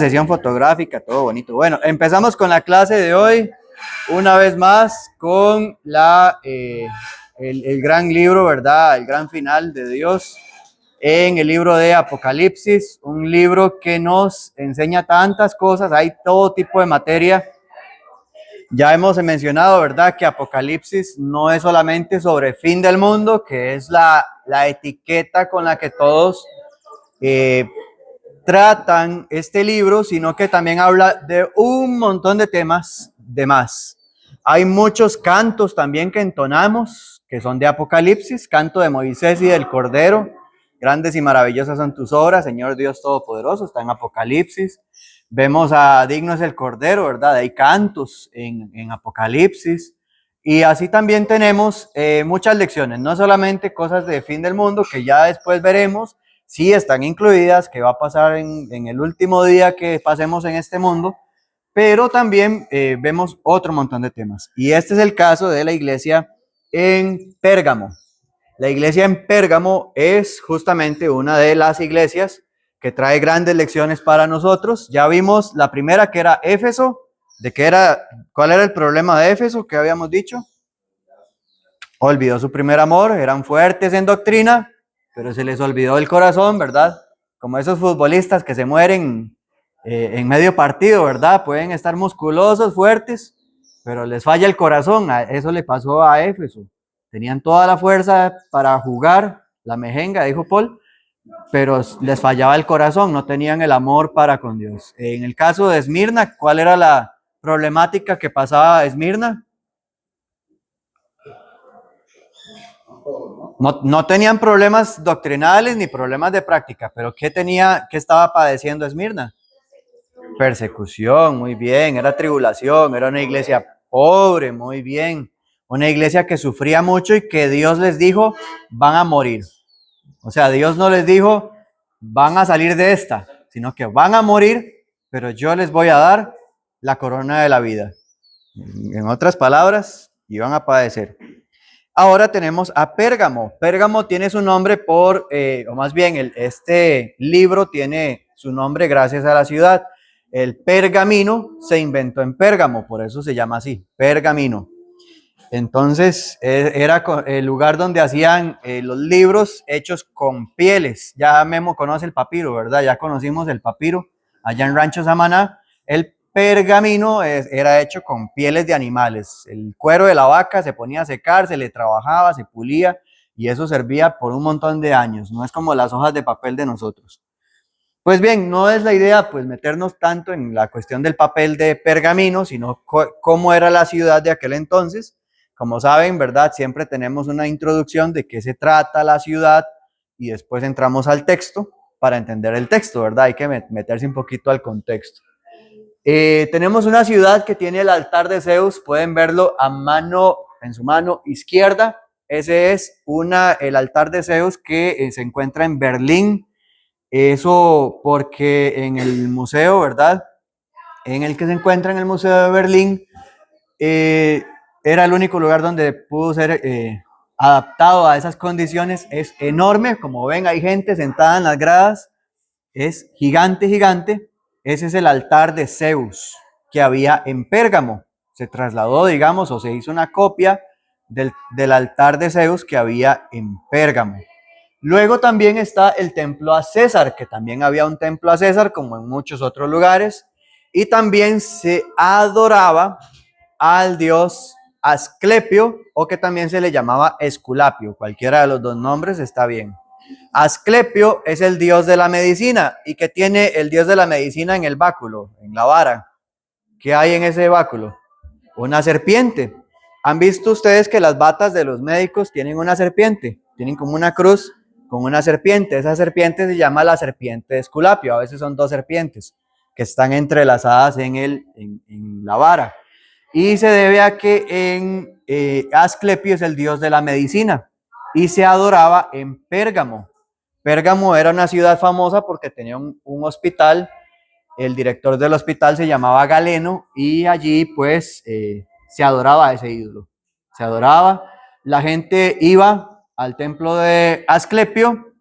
Sesión fotográfica, todo bonito. Bueno, empezamos con la clase de hoy, una vez más, con el gran libro, ¿verdad? El gran final de Dios en el libro de Apocalipsis, un libro que nos enseña tantas cosas, hay todo tipo de materia. Ya hemos mencionado, ¿verdad?, que Apocalipsis no es solamente sobre el fin del mundo, que es la etiqueta con la que todos tratan este libro, sino que también habla de un montón de temas de más. Hay muchos cantos también que entonamos, que son de Apocalipsis, canto de Moisés y del Cordero. Grandes y maravillosas son tus obras, Señor Dios Todopoderoso, está en Apocalipsis. Vemos a Digno es el Cordero, ¿verdad? Hay cantos en Apocalipsis. Y así también tenemos muchas lecciones, no solamente cosas de fin del mundo, que ya después veremos, sí están incluidas, que va a pasar en el último día que pasemos en este mundo, pero también vemos otro montón de temas. Y este es el caso de la iglesia en Pérgamo. La iglesia en Pérgamo es justamente una de las iglesias que trae grandes lecciones para nosotros. Ya vimos la primera, que era Éfeso. ¿Cuál era el problema de Éfeso? ¿Qué habíamos dicho? Olvidó su primer amor, eran fuertes en doctrina, pero se les olvidó el corazón, ¿verdad? Como esos futbolistas que se mueren en medio partido, ¿verdad? Pueden estar musculosos, fuertes, pero les falla el corazón. Eso le pasó a Éfeso. Tenían toda la fuerza para jugar, la mejenga, dijo Paul, pero les fallaba el corazón, no tenían el amor para con Dios. En el caso de Esmirna, ¿cuál era la problemática que pasaba a Esmirna? No tenían problemas doctrinales ni problemas de práctica, pero ¿qué estaba padeciendo Esmirna? Persecución, muy bien, era tribulación, era una iglesia pobre, muy bien, una iglesia que sufría mucho y que Dios les dijo, van a morir. O sea, Dios no les dijo, van a salir de esta, sino que van a morir, pero yo les voy a dar la corona de la vida. En otras palabras, iban a padecer. Ahora tenemos a Pérgamo. Pérgamo tiene su nombre o más bien, este libro tiene su nombre gracias a la ciudad. El pergamino se inventó en Pérgamo, por eso se llama así, pergamino. Entonces, era el lugar donde hacían los libros hechos con pieles. Ya Memo conoce el papiro, ¿verdad? Ya conocimos el papiro allá en Rancho Samaná. El pergamino era hecho con pieles de animales. El cuero de la vaca se ponía a secar, se le trabajaba, se pulía y eso servía por un montón de años. No es como las hojas de papel de nosotros. Pues bien, no es la idea pues meternos tanto en la cuestión del papel de pergamino, sino cómo era la ciudad de aquel entonces. Como saben, ¿verdad? Siempre tenemos una introducción de qué se trata la ciudad y después entramos al texto para entender el texto, ¿verdad? Hay que meterse un poquito al contexto. Tenemos una ciudad que tiene el altar de Zeus, pueden verlo en su mano izquierda. Ese es el altar de Zeus que se encuentra en Berlín. Eso porque en el museo, ¿verdad? En el que se encuentra en el Museo de Berlín, era el único lugar donde pudo ser adaptado a esas condiciones. Es enorme, como ven, hay gente sentada en las gradas, es gigante, gigante. Ese es el altar de Zeus que había en Pérgamo. Se trasladó, digamos, o se hizo una copia del altar de Zeus que había en Pérgamo. Luego también está el templo a César, que también había un templo a César, como en muchos otros lugares, y también se adoraba al dios Asclepio, o que también se le llamaba Esculapio. Cualquiera de los dos nombres está bien. Asclepio es el dios de la medicina, y que tiene el dios de la medicina en el báculo, en la vara. ¿Qué hay en ese báculo? Una serpiente. ¿Han visto ustedes que las batas de los médicos tienen una serpiente? Tienen como una cruz con una serpiente. Esa serpiente se llama la serpiente de Esculapio. A veces son dos serpientes que están entrelazadas en la vara. Y se debe a que Asclepio es el dios de la medicina y se adoraba en Pérgamo. Pérgamo era una ciudad famosa porque tenía un hospital. El director del hospital se llamaba Galeno y allí pues se adoraba a ese ídolo. Se adoraba. La gente iba al templo de Asclepio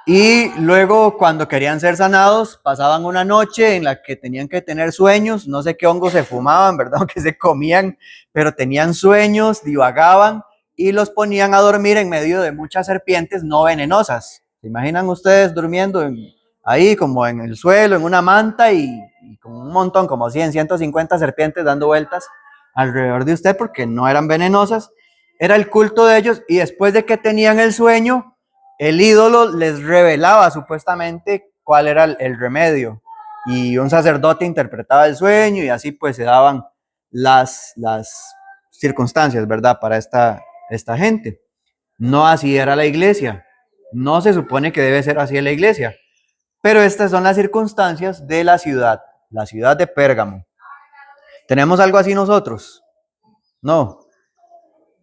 Y luego, cuando querían ser sanados, pasaban una noche en la que tenían que tener sueños, no sé qué hongos se fumaban, ¿verdad? O que se comían, pero tenían sueños, divagaban y los ponían a dormir en medio de muchas serpientes no venenosas. ¿Se imaginan ustedes durmiendo ahí como en el suelo, en una manta y con un montón, como 100, 150 serpientes dando vueltas alrededor de usted porque no eran venenosas? Era el culto de ellos y después de que tenían el sueño, el ídolo les revelaba supuestamente cuál era el remedio y un sacerdote interpretaba el sueño y así pues se daban las circunstancias, ¿verdad? Para esta gente. No así era la iglesia. No se supone que debe ser así en la iglesia. Pero estas son las circunstancias de la ciudad de Pérgamo. ¿Tenemos algo así nosotros? No.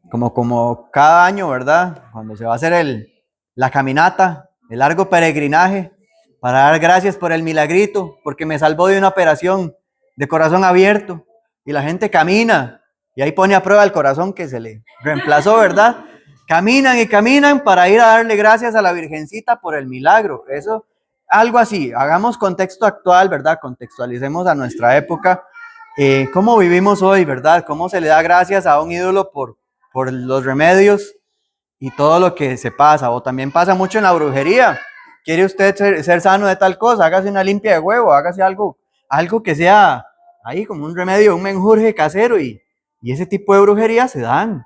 Como cada año, ¿verdad? Cuando se va a hacer la caminata, el largo peregrinaje, para dar gracias por el milagrito, porque me salvó de una operación de corazón abierto. Y la gente camina, y ahí pone a prueba el corazón que se le reemplazó, ¿verdad? Caminan y caminan para ir a darle gracias a la Virgencita por el milagro. Eso, algo así. Hagamos contexto actual, ¿verdad? Contextualicemos a nuestra época. ¿Cómo vivimos hoy, verdad? ¿Cómo se le da gracias a un ídolo por los remedios y todo lo que se pasa? O también pasa mucho en la brujería. ¿Quiere usted ser sano de tal cosa? Hágase una limpia de huevo, hágase algo que sea ahí como un remedio, un menjurje casero y ese tipo de brujería se dan.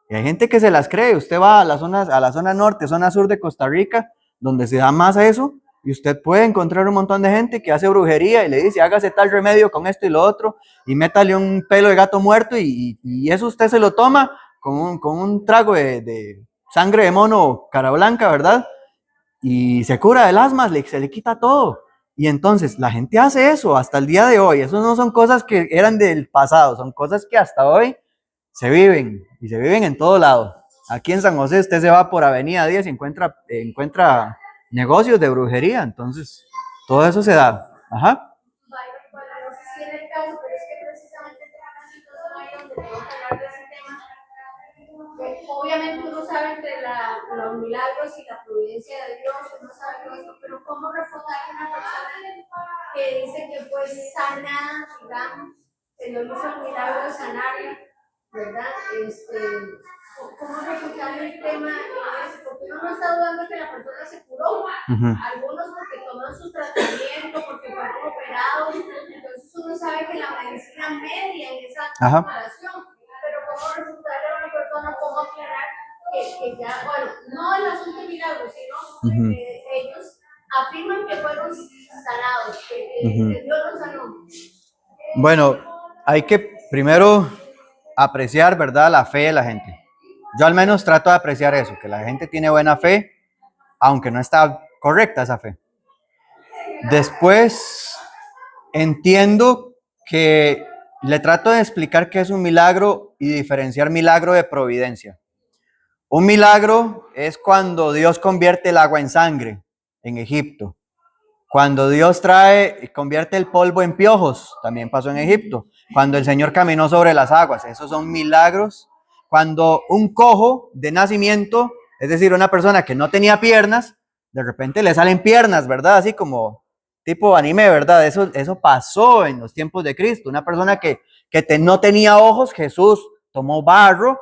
Y hay gente que se las cree. Usted va a la zona norte, zona sur de Costa Rica, donde se da más eso, y usted puede encontrar un montón de gente que hace brujería y le dice, hágase tal remedio con esto y lo otro, y métale un pelo de gato muerto, y eso usted se lo toma con un trago de sangre de mono cara blanca, ¿verdad? Y se cura del asma, se le quita todo. Y entonces la gente hace eso hasta el día de hoy. Eso no son cosas que eran del pasado, son cosas que hasta hoy se viven y se viven en todo lado. Aquí en San José usted se va por Avenida 10 y encuentra negocios de brujería, entonces todo eso se da. Ajá. No sé si en el caso, pero es que precisamente tengo una situación ahí donde tengo que hablar de ese tema. Obviamente uno sabe entre los milagros y la providencia de Dios, uno sabe todo esto, pero ¿cómo refutar a una persona que dice que fue sanada, digamos, que Dios hizo el milagro de sanarla, ¿verdad? ¿Cómo refutar el tema? Porque uno no está dudando que la persona se curó, algunos porque toman su tratamiento, porque fueron operados, entonces uno sabe que la medicina media en esa operación. Pero cómo refutarle a una persona, cómo aclarar que ya, bueno, no el asunto de milagros, sino que ellos afirman que fueron sanados, que Dios los sanó. Bueno, hay que primero apreciar, ¿verdad?, la fe de la gente. Yo al menos trato de apreciar eso, que la gente tiene buena fe, aunque no está correcta esa fe. Después, entiendo que le trato de explicar qué es un milagro y diferenciar milagro de providencia. Un milagro es cuando Dios convierte el agua en sangre en Egipto. Cuando Dios convierte el polvo en piojos, también pasó en Egipto. Cuando el Señor caminó sobre las aguas, esos son milagros. Cuando un cojo de nacimiento, es decir, una persona que no tenía piernas, de repente le salen piernas, ¿verdad? Así como tipo anime, ¿verdad? Eso pasó en los tiempos de Cristo. Una persona que no tenía ojos, Jesús tomó barro,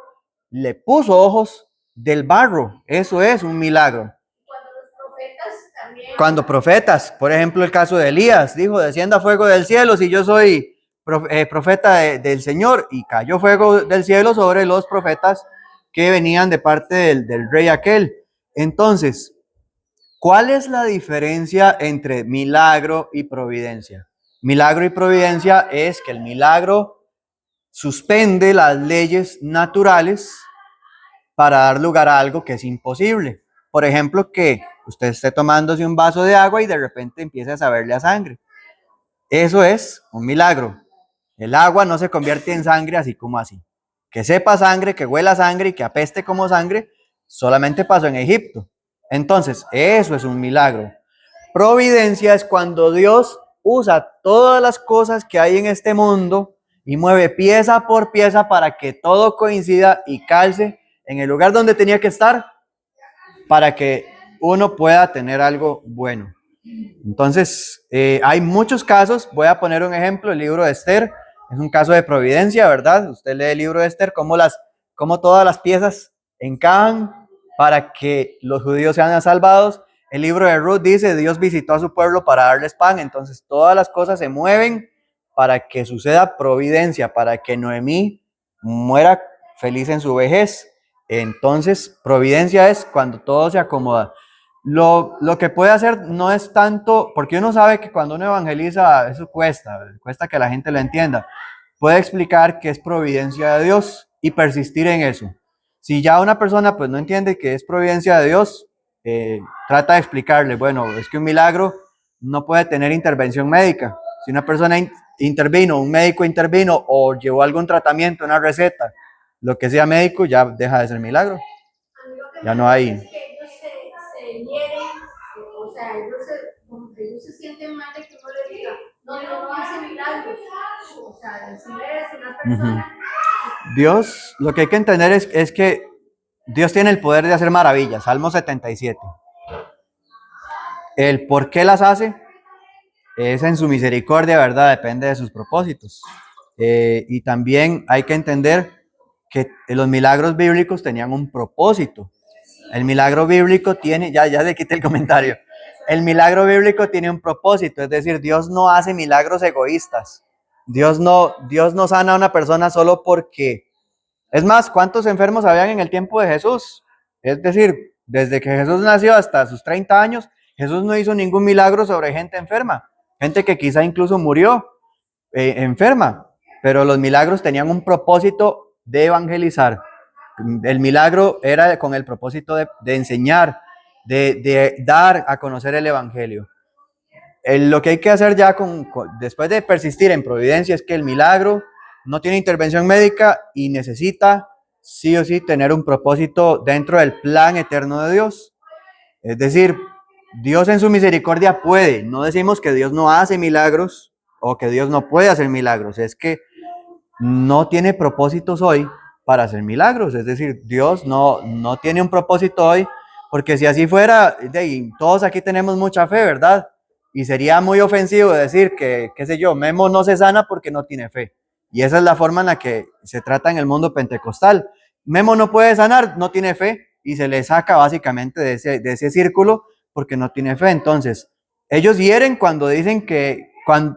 le puso ojos del barro. Eso es un milagro. Cuando profetas, por ejemplo, el caso de Elías, dijo, descienda fuego del cielo si yo soy profeta del Señor, y cayó fuego del cielo sobre los profetas que venían de parte del rey aquel. Entonces, ¿cuál es la diferencia entre milagro y providencia? Milagro y providencia es que el milagro suspende las leyes naturales para dar lugar a algo que es imposible. Por ejemplo, que usted esté tomándose un vaso de agua y de repente empiece a saberle a sangre. Eso es un milagro. El agua no se convierte en sangre así como así. Que sepa sangre, que huela sangre y que apeste como sangre, solamente pasó en Egipto. Entonces, eso es un milagro. Providencia es cuando Dios usa todas las cosas que hay en este mundo y mueve pieza por pieza para que todo coincida y calce en el lugar donde tenía que estar, para que uno pueda tener algo bueno. Entonces, hay muchos casos. Voy a poner un ejemplo, el libro de Esther. Es un caso de providencia, ¿verdad? Usted lee el libro de Esther, cómo todas las piezas encajan para que los judíos sean salvados. El libro de Ruth dice, Dios visitó a su pueblo para darles pan. Entonces, todas las cosas se mueven para que suceda providencia, para que Noemí muera feliz en su vejez. Entonces, providencia es cuando todo se acomoda. Lo que puede hacer no es tanto, porque uno sabe que cuando uno evangeliza, eso cuesta que la gente lo entienda. Puede explicar que es providencia de Dios y persistir en eso. Si ya una persona pues no entiende que es providencia de Dios, trata de explicarle, bueno, es que un milagro no puede tener intervención médica. Si una persona intervino, un médico intervino o llevó algún tratamiento, una receta, lo que sea médico, ya deja de ser milagro. Ya no hay. Es que ellos se hieren, o sea, como que ellos se sienten mal de que uno les diga, no hace milagros. O sea, decirle a una persona. Dios, lo que hay que entender es que Dios tiene el poder de hacer maravillas. Salmo 77. El por qué las hace es en su misericordia, ¿verdad? Depende de sus propósitos. Y también hay que entender que los milagros bíblicos tenían un propósito. El milagro bíblico tiene, ya le quité el comentario. El milagro bíblico tiene un propósito, es decir, Dios no hace milagros egoístas. Dios no sana a una persona solo porque. Es más, ¿cuántos enfermos habían en el tiempo de Jesús? Es decir, desde que Jesús nació hasta sus 30 años, Jesús no hizo ningún milagro sobre gente enferma, gente que quizá incluso murió enferma, pero los milagros tenían un propósito de evangelizar. El milagro era con el propósito de enseñar, de dar a conocer el evangelio. Lo que hay que hacer ya después de persistir en providencia es que el milagro no tiene intervención médica y necesita sí o sí tener un propósito dentro del plan eterno de Dios. Es decir, Dios en su misericordia puede. No decimos que Dios no hace milagros o que Dios no puede hacer milagros. Es que no tiene propósitos hoy para hacer milagros. Es decir, Dios no tiene un propósito hoy, porque si así fuera, todos aquí tenemos mucha fe, ¿verdad? Y sería muy ofensivo decir que, qué sé yo, Memo no se sana porque no tiene fe. Y esa es la forma en la que se trata en el mundo pentecostal. Memo no puede sanar, no tiene fe, y se le saca básicamente de ese círculo porque no tiene fe. Entonces, ellos hieren cuando dicen que,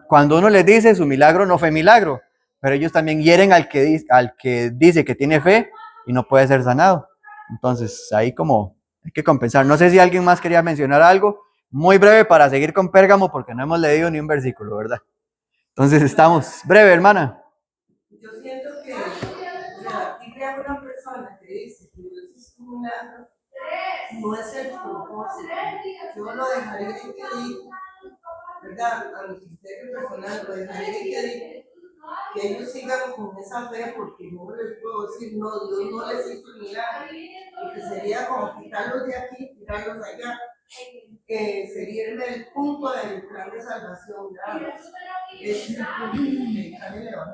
cuando uno les dice su milagro no fue milagro, pero ellos también hieren al que dice que tiene fe y no puede ser sanado. Entonces, ahí como hay que compensar. No sé si alguien más quería mencionar algo, muy breve para seguir con Pérgamo, porque no hemos leído ni un versículo, ¿verdad? Entonces, estamos breve, hermana. Yo siento que aquí hay una persona que dice que Dios es un milagro, no es el propósito. Yo lo dejaría en que diga, ¿verdad? A mi criterio personal, lo dejaría en que diga que ellos sigan con esa fe, porque no les puedo decir, no, Dios no les hizo el milagro, porque sería como quitarlos de aquí, tirarlos allá, que sería el punto del plan de salvación, ¿verdad? Es el punto de estar elevado.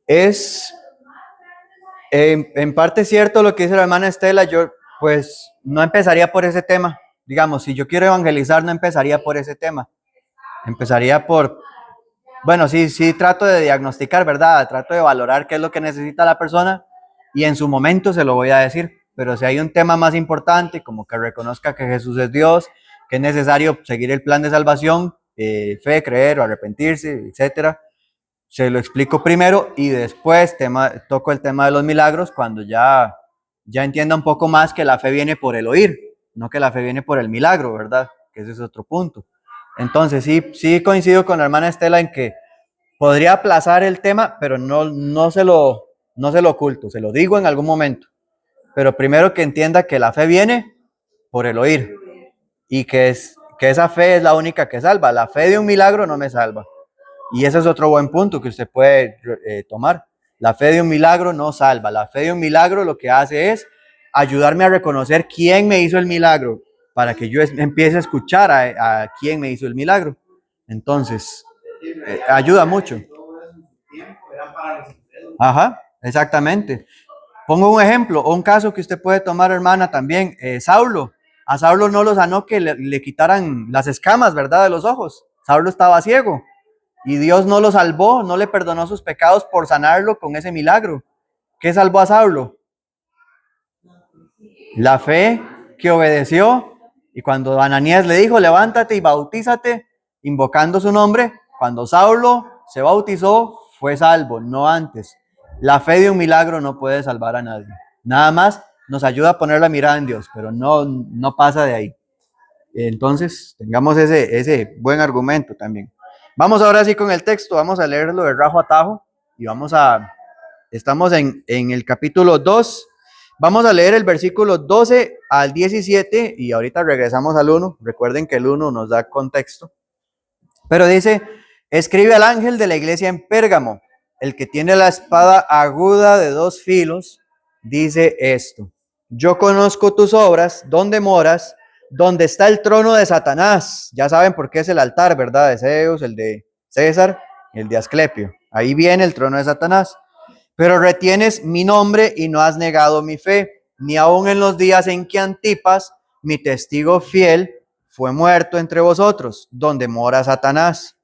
Es en parte cierto lo que dice la hermana Estela. Yo pues no empezaría por ese tema. Digamos, si yo quiero evangelizar, no empezaría por ese tema. Empezaría por, bueno, sí trato de diagnosticar, ¿verdad? Trato de valorar qué es lo que necesita la persona y en su momento se lo voy a decir. Pero si hay un tema más importante, como que reconozca que Jesús es Dios, que es necesario seguir el plan de salvación, fe, creer o arrepentirse, etcétera, se lo explico primero y después toco el tema de los milagros cuando ya entienda un poco más que la fe viene por el oír, no que la fe viene por el milagro, ¿verdad? Que ese es otro punto. Entonces sí coincido con la hermana Estela en que podría aplazar el tema, pero no se lo oculto, se lo digo en algún momento. Pero primero que entienda que la fe viene por el oír y que esa fe es la única que salva. La fe de un milagro no me salva. Y ese es otro buen punto que usted puede tomar. La fe de un milagro no salva. La fe de un milagro lo que hace es ayudarme a reconocer quién me hizo el milagro, para que yo empiece a escuchar a quién me hizo el milagro. Entonces, ayuda mucho. Ajá, exactamente. Pongo un ejemplo, o un caso que usted puede tomar, hermana, también. Saulo. A Saulo no lo sanó que le quitaran las escamas, ¿verdad? De los ojos. Saulo estaba ciego. Y Dios no lo salvó, no le perdonó sus pecados por sanarlo con ese milagro. ¿Qué salvó a Saulo? La fe que obedeció. Y cuando Ananías le dijo, levántate y bautízate, invocando su nombre, cuando Saulo se bautizó, fue salvo, no antes. La fe de un milagro no puede salvar a nadie. Nada más nos ayuda a poner la mirada en Dios, pero no pasa de ahí. Entonces, tengamos ese buen argumento también. Vamos ahora sí con el texto, vamos a leerlo de rajo a tajo y estamos en el capítulo 2, vamos a leer el versículo 12 al 17 y ahorita regresamos al 1, recuerden que el 1 nos da contexto, pero dice, escribe al ángel de la iglesia en Pérgamo, el que tiene la espada aguda de 2 filos, dice esto, yo conozco tus obras, dónde moras, donde está el trono de Satanás. Ya saben por qué es el altar, ¿verdad? De Zeus, el de César, el de Asclepio. Ahí viene el trono de Satanás. Pero retienes mi nombre y no has negado mi fe, ni aun en los días en que Antipas, mi testigo fiel, fue muerto entre vosotros, donde mora Satanás.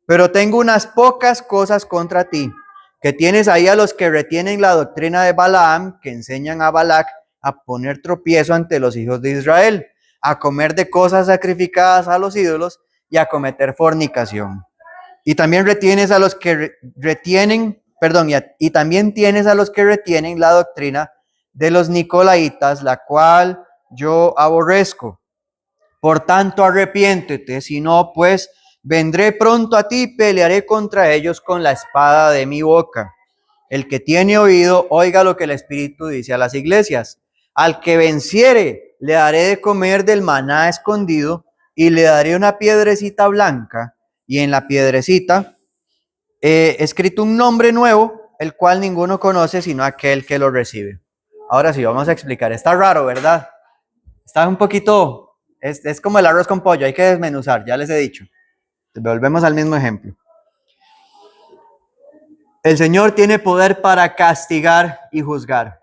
Pero tengo unas pocas cosas contra ti, que tienes ahí a los que retienen la doctrina de Balaam, que enseñan a Balac a poner tropiezo ante los hijos de Israel, a comer de cosas sacrificadas a los ídolos y a cometer fornicación. Y también retienes a los que y también tienes a los que retienen la doctrina de los Nicolaitas, la cual yo aborrezco. Por tanto, arrepiéntete, si no, pues vendré pronto a ti y pelearé contra ellos con la espada de mi boca. El que tiene oído, oiga lo que el Espíritu dice a las iglesias. Al que venciere, le daré de comer del maná escondido y le daré una piedrecita blanca y en la piedrecita he escrito un nombre nuevo, el cual ninguno conoce sino aquel que lo recibe. Ahora sí, vamos a explicar. Está raro, ¿verdad? Está un poquito, es como el arroz con pollo, hay que desmenuzar, ya les he dicho. Volvemos al mismo ejemplo. El Señor tiene poder para castigar y juzgar.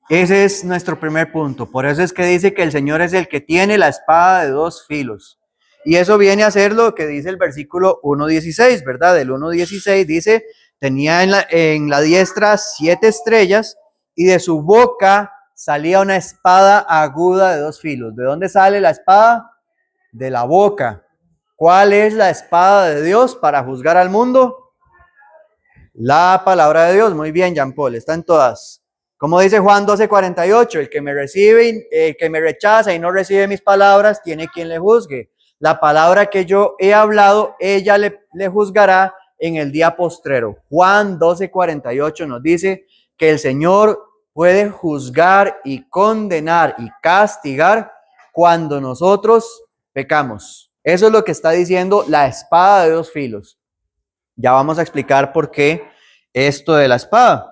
Ese es nuestro primer punto. Por eso es que dice que el Señor es el que tiene la espada de 2 filos. Y eso viene a ser lo que dice el versículo 1:16, ¿verdad? El 1:16 dice, tenía en la diestra 7 estrellas y de su boca salía una espada aguda de 2 filos. ¿De dónde sale la espada? De la boca. ¿Cuál es la espada de Dios para juzgar al mundo? La palabra de Dios. Muy bien, Jean Paul, están todas. Como dice Juan 12:48, el que me recibe, el que me rechaza y no recibe mis palabras, tiene quien le juzgue. La palabra que yo he hablado, ella le juzgará en el día postrero. Juan 12:48 nos dice que el Señor puede juzgar y condenar y castigar cuando nosotros pecamos. Eso es lo que está diciendo la espada de 2 filos. Ya vamos a explicar por qué esto de la espada.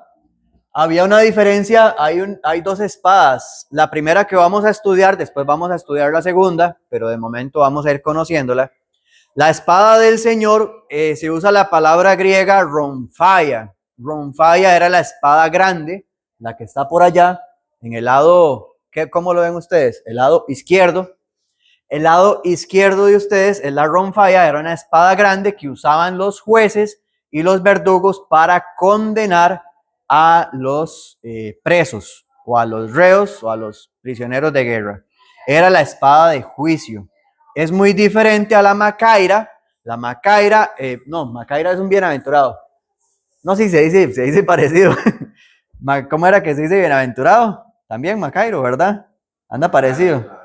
Había una diferencia, hay 2 espadas. La primera que vamos a estudiar, después vamos a estudiar la segunda, pero de momento vamos a ir conociéndola. La espada del Señor, se usa la palabra griega ronfaia. Ronfaia era la espada grande, la que está por allá, en el lado, ¿cómo lo ven ustedes? El lado izquierdo. El lado izquierdo de ustedes es la ronfaia, era una espada grande que usaban los jueces y los verdugos para condenar a los presos o a los reos o a los prisioneros de guerra. Era la espada de juicio. Es muy diferente a la macaira. La macaira, macaira es un bienaventurado. No, sí, se dice parecido. ¿Cómo era que se dice bienaventurado? También macairo, ¿verdad? Anda parecido.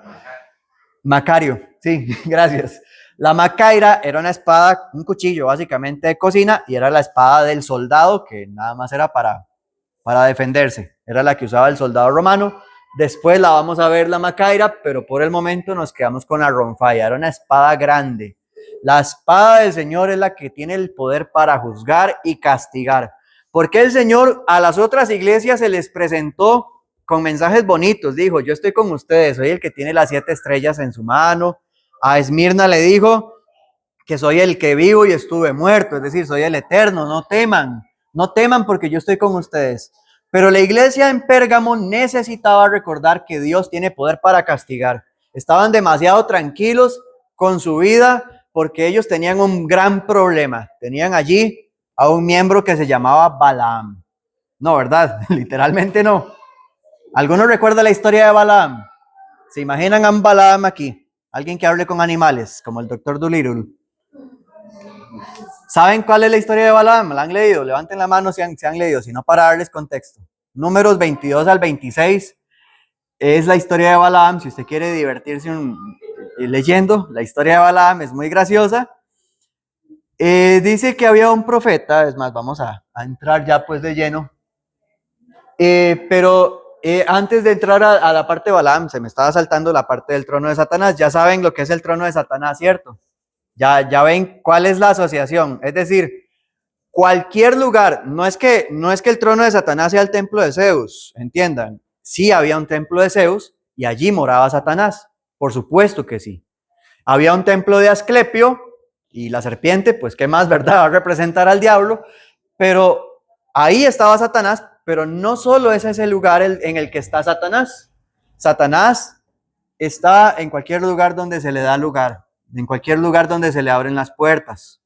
Macario, sí, gracias. La macaira era una espada, un cuchillo básicamente de cocina y era la espada del soldado que nada más era para defenderse. Era la que usaba el soldado romano. Después la vamos a ver la macaira, pero por el momento nos quedamos con la ronfaia. Era una espada grande. La espada del Señor es la que tiene el poder para juzgar y castigar. Porque el Señor a las otras iglesias se les presentó con mensajes bonitos. Dijo, yo estoy con ustedes, soy el que tiene las 7 estrellas en su mano. A Esmirna le dijo que soy el que vivo y estuve muerto, es decir, soy el eterno, no teman porque yo estoy con ustedes. Pero la iglesia en Pérgamo necesitaba recordar que Dios tiene poder para castigar. Estaban demasiado tranquilos con su vida porque ellos tenían un gran problema. Tenían allí a un miembro que se llamaba Balaam. No, ¿verdad? Literalmente no. ¿Alguno recuerda la historia de Balaam? ¿Se imaginan a un Balaam aquí? Alguien que hable con animales, como el Dr. Dolittle. ¿Saben cuál es la historia de Balaam? ¿La han leído? Levanten la mano si han leído, si no, para darles contexto. Números 22 al 26 es la historia de Balaam. Si usted quiere divertirse leyendo, la historia de Balaam es muy graciosa. Dice que había un profeta, es más, vamos a entrar ya pues de lleno. Pero antes de entrar a la parte de Balaam, se me estaba saltando la parte del trono de Satanás. Ya saben lo que es el trono de Satanás, ¿cierto? Ya ven cuál es la asociación. Es decir, cualquier lugar, no es que el trono de Satanás sea el templo de Zeus, entiendan. Sí había un templo de Zeus y allí moraba Satanás. Por supuesto que sí. Había un templo de Asclepio y la serpiente, pues qué más, ¿verdad? Va a representar al diablo. Pero ahí estaba Satanás, pero no solo ese es el lugar en el que está Satanás. Satanás está en cualquier lugar donde se le da lugar, en cualquier lugar donde se le abren las puertas.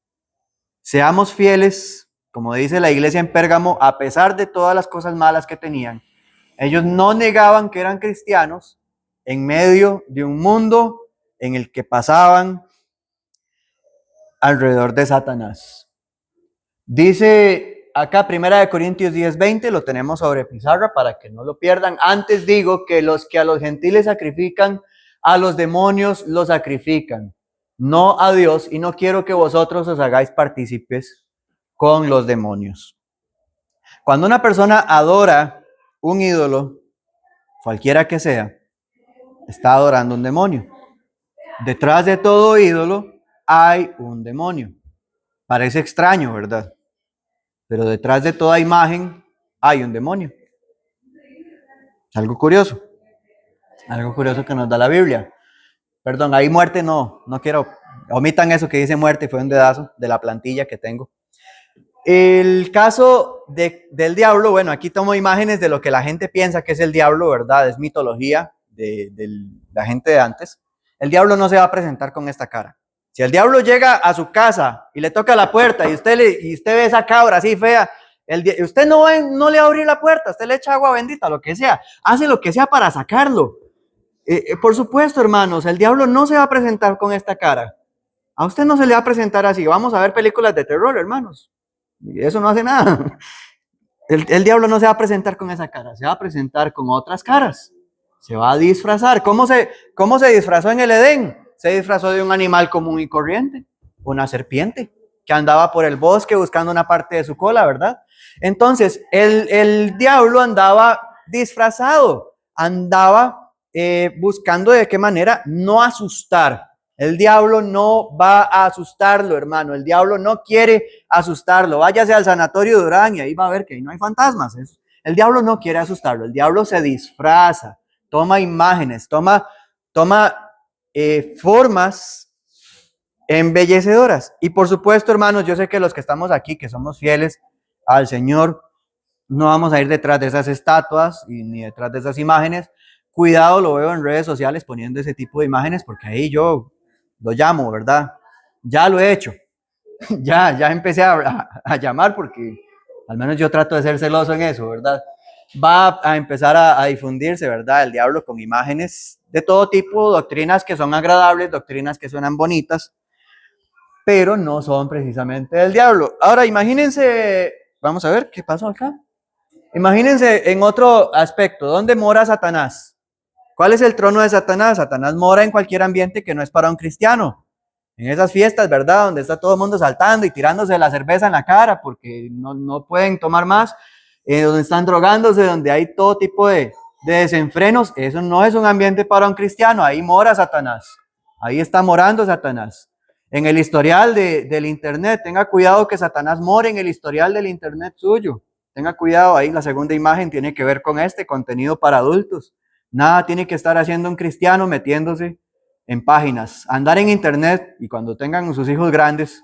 Seamos fieles, como dice la iglesia en Pérgamo, a pesar de todas las cosas malas que tenían. Ellos no negaban que eran cristianos en medio de un mundo en el que pasaban alrededor de Satanás. Dice acá 1 Corintios 10:20, lo tenemos sobre pizarra para que no lo pierdan. Antes digo que los que a los gentiles sacrifican, a los demonios los sacrifican, no a Dios, y no quiero que vosotros os hagáis partícipes con los demonios. Cuando una persona adora un ídolo, cualquiera que sea, está adorando un demonio. Detrás de todo ídolo hay un demonio. Parece extraño, ¿verdad? Pero detrás de toda imagen hay un demonio. Algo curioso que nos da la Biblia. Perdón, ahí muerte no quiero, omitan eso que dice muerte, fue un dedazo de la plantilla que tengo. El caso del diablo, bueno, aquí tomo imágenes de lo que la gente piensa que es el diablo, ¿verdad? Es mitología de la gente de antes. El diablo no se va a presentar con esta cara. Si el diablo llega a su casa y le toca la puerta y usted ve esa cabra así fea, usted no le va a abrir la puerta, usted le echa agua bendita, lo que sea, hace lo que sea para sacarlo. Por supuesto, hermanos, el diablo no se va a presentar con esta cara. A usted no se le va a presentar así. Vamos a ver películas de terror, hermanos. Eso no hace nada. El diablo no se va a presentar con esa cara, se va a presentar con otras caras. Se va a disfrazar. ¿Cómo se disfrazó en el Edén? Se disfrazó de un animal común y corriente, una serpiente que andaba por el bosque buscando una parte de su cola, ¿verdad? Entonces, el diablo andaba disfrazado, andaba buscando de qué manera no asustar. El diablo no va a asustarlo, hermano. El diablo no quiere asustarlo. Váyase al sanatorio de Durán y ahí va a ver que ahí no hay fantasmas. El diablo no quiere asustarlo. El diablo se disfraza, toma imágenes, toma formas embellecedoras. Y por supuesto, hermanos, yo sé que los que estamos aquí, que somos fieles al Señor, no vamos a ir detrás de esas estatuas ni detrás de esas imágenes. Cuidado, lo veo en redes sociales poniendo ese tipo de imágenes, porque ahí yo lo llamo, ¿verdad? Ya lo he hecho. Ya empecé a llamar, porque al menos yo trato de ser celoso en eso, ¿verdad? Va a empezar a difundirse, ¿verdad? El diablo con imágenes de todo tipo, doctrinas que son agradables, doctrinas que suenan bonitas, pero no son precisamente del diablo. Ahora, imagínense, vamos a ver qué pasó acá. Imagínense en otro aspecto, ¿dónde mora Satanás? ¿Cuál es el trono de Satanás? Satanás mora en cualquier ambiente que no es para un cristiano. En esas fiestas, ¿verdad? Donde está todo el mundo saltando y tirándose la cerveza en la cara porque no pueden tomar más. Donde están drogándose, donde hay todo tipo de desenfrenos. Eso no es un ambiente para un cristiano. Ahí mora Satanás. Ahí está morando Satanás. En el historial del internet, tenga cuidado que Satanás more en el historial del internet suyo. Tenga cuidado ahí, la segunda imagen tiene que ver con contenido para adultos. Nada tiene que estar haciendo un cristiano metiéndose en páginas. Andar en internet, y cuando tengan sus hijos grandes,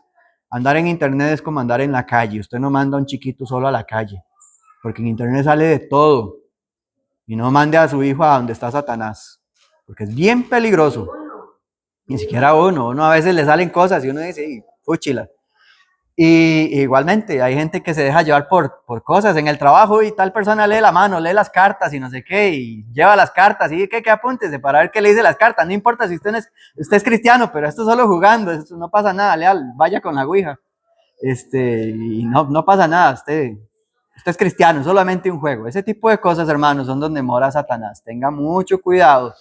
andar en internet es como andar en la calle. Usted no manda a un chiquito solo a la calle, porque en internet sale de todo. Y no mande a su hijo a donde está Satanás, porque es bien peligroso. Ni siquiera uno a veces le salen cosas y uno dice, fúchila. Y igualmente hay gente que se deja llevar por cosas en el trabajo y tal persona lee la mano, lee las cartas y no sé qué, y lleva las cartas y que apúntese para ver qué le dice las cartas. No importa si usted es cristiano, pero esto es solo jugando, esto no pasa nada, leal, vaya con la ouija. Y no pasa nada, usted es cristiano, solamente un juego. Ese tipo de cosas, hermanos, son donde mora Satanás. Tenga mucho cuidado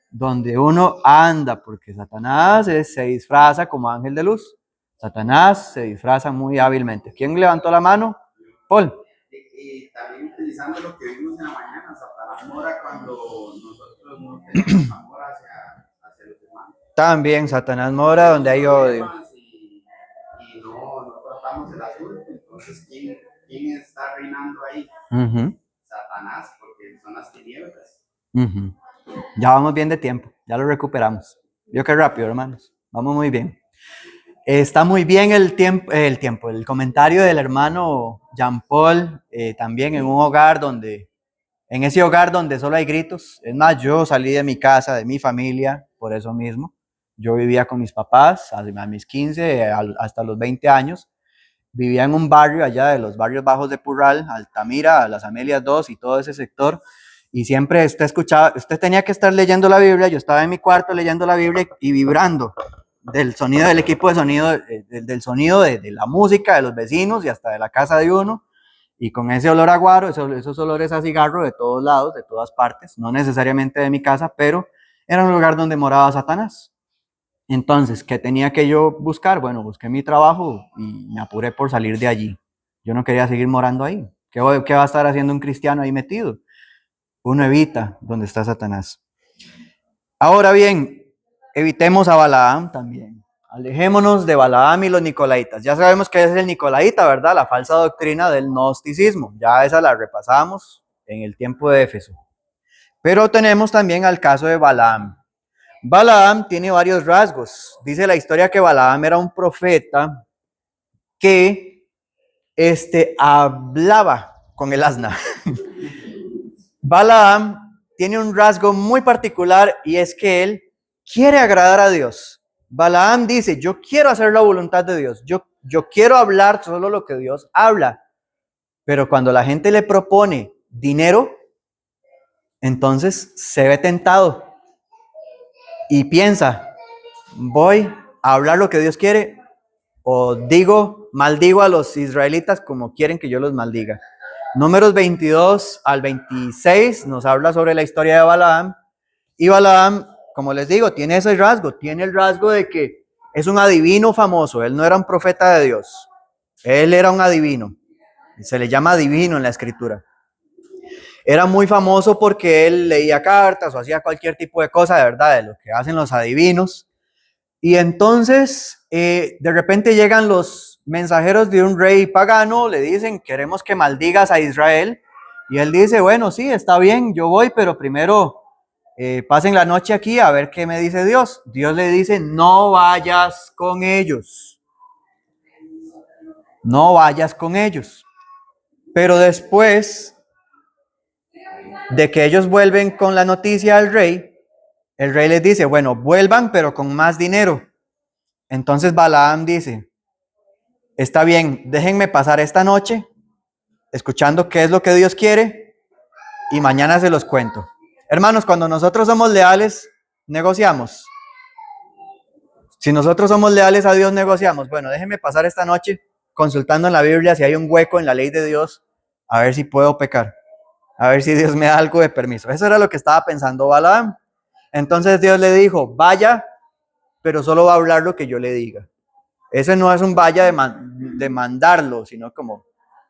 donde uno anda, porque Satanás se disfraza como ángel de luz. Satanás se disfraza muy hábilmente. ¿Quién levantó la mano? Paul. Y también utilizando lo que vimos en la mañana, Satanás mora cuando nosotros no tenemos amor hacia los hermanos. También Satanás mora donde hay odio. Y no tratamos el asunto. Entonces, ¿quién está reinando ahí? Satanás, porque son las tinieblas. Ya vamos bien de tiempo, ya lo recuperamos. Vio qué rápido, hermanos. Vamos muy bien. Está muy bien el comentario del hermano Jean Paul, también en en ese hogar donde solo hay gritos. Es más, yo salí de mi casa, de mi familia, por eso mismo. Yo vivía con mis papás a mis 15 hasta los 20 años. Vivía en un barrio allá de los barrios bajos de Purral, Altamira, Las Amelias 2 y todo ese sector. Y siempre usted tenía que estar leyendo la Biblia. Yo estaba en mi cuarto leyendo la Biblia y vibrando del sonido del equipo de sonido, del sonido de la música de los vecinos y hasta de la casa de uno. Y con ese olor a guaro, esos olores a cigarro de todos lados, de todas partes, no necesariamente de mi casa, pero era un lugar donde moraba Satanás. Entonces, ¿qué tenía que yo buscar? Bueno, busqué mi trabajo y me apuré por salir de allí. Yo no quería seguir morando ahí. ¿Qué va a estar haciendo un cristiano ahí metido? Uno evita donde está Satanás. Ahora bien, evitemos a Balaam también. Alejémonos de Balaam y los nicolaitas. Ya sabemos qué es el nicolaita, ¿verdad? La falsa doctrina del gnosticismo. Ya esa la repasamos en el tiempo de Éfeso. Pero tenemos también al caso de Balaam. Balaam tiene varios rasgos. Dice la historia que Balaam era un profeta que hablaba con el asna. Balaam tiene un rasgo muy particular y es que él quiere agradar a Dios. Balaam dice, yo quiero hacer la voluntad de Dios. Yo quiero hablar solo lo que Dios habla. Pero cuando la gente le propone dinero, entonces se ve tentado y piensa, voy a hablar lo que Dios quiere o maldigo a los israelitas como quieren que yo los maldiga. Números 22 al 26 nos habla sobre la historia de Balaam. Y Balaam, como les digo, tiene ese rasgo, tiene el rasgo de que es un adivino famoso. Él no era un profeta de Dios, él era un adivino. Se le llama adivino en la escritura. Era muy famoso porque él leía cartas o hacía cualquier tipo de cosa, de verdad, de lo que hacen los adivinos. Y entonces, de repente llegan los mensajeros de un rey pagano, le dicen, queremos que maldigas a Israel. Y él dice, bueno, sí, está bien, yo voy, pero primero pasen la noche aquí a ver qué me dice Dios. Dios le dice, no vayas con ellos. No vayas con ellos. Pero después de que ellos vuelven con la noticia al rey, el rey les dice, bueno, vuelvan, pero con más dinero. Entonces Balaam dice, está bien, déjenme pasar esta noche escuchando qué es lo que Dios quiere y mañana se los cuento. Hermanos, cuando nosotros somos leales, negociamos. Si nosotros somos leales a Dios, negociamos. Bueno, déjenme pasar esta noche consultando en la Biblia si hay un hueco en la ley de Dios, a ver si puedo pecar, a ver si Dios me da algo de permiso. Eso era lo que estaba pensando Balaam. Entonces Dios le dijo, vaya, pero solo va a hablar lo que yo le diga. Ese no es un vaya de mandarlo, sino como,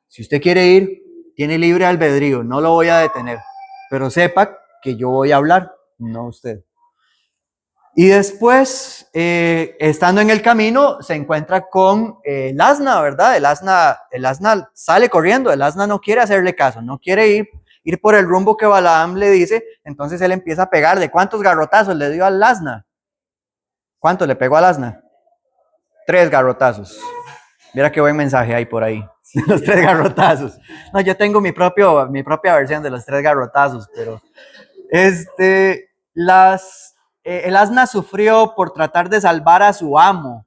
si usted quiere ir, tiene libre albedrío, no lo voy a detener, pero sepa que yo voy a hablar, no usted. Y después, estando en el camino, se encuentra con el asna, ¿verdad? El asna sale corriendo, el asna no quiere hacerle caso, no quiere ir por el rumbo que Balaam le dice, entonces él empieza a pegarle. ¿Cuántos garrotazos le dio al asna? ¿Cuánto le pegó al asna? 3 garrotazos. Mira qué buen mensaje hay por ahí. Los tres garrotazos. No, yo tengo mi propia versión de los tres garrotazos, pero el asna sufrió por tratar de salvar a su amo.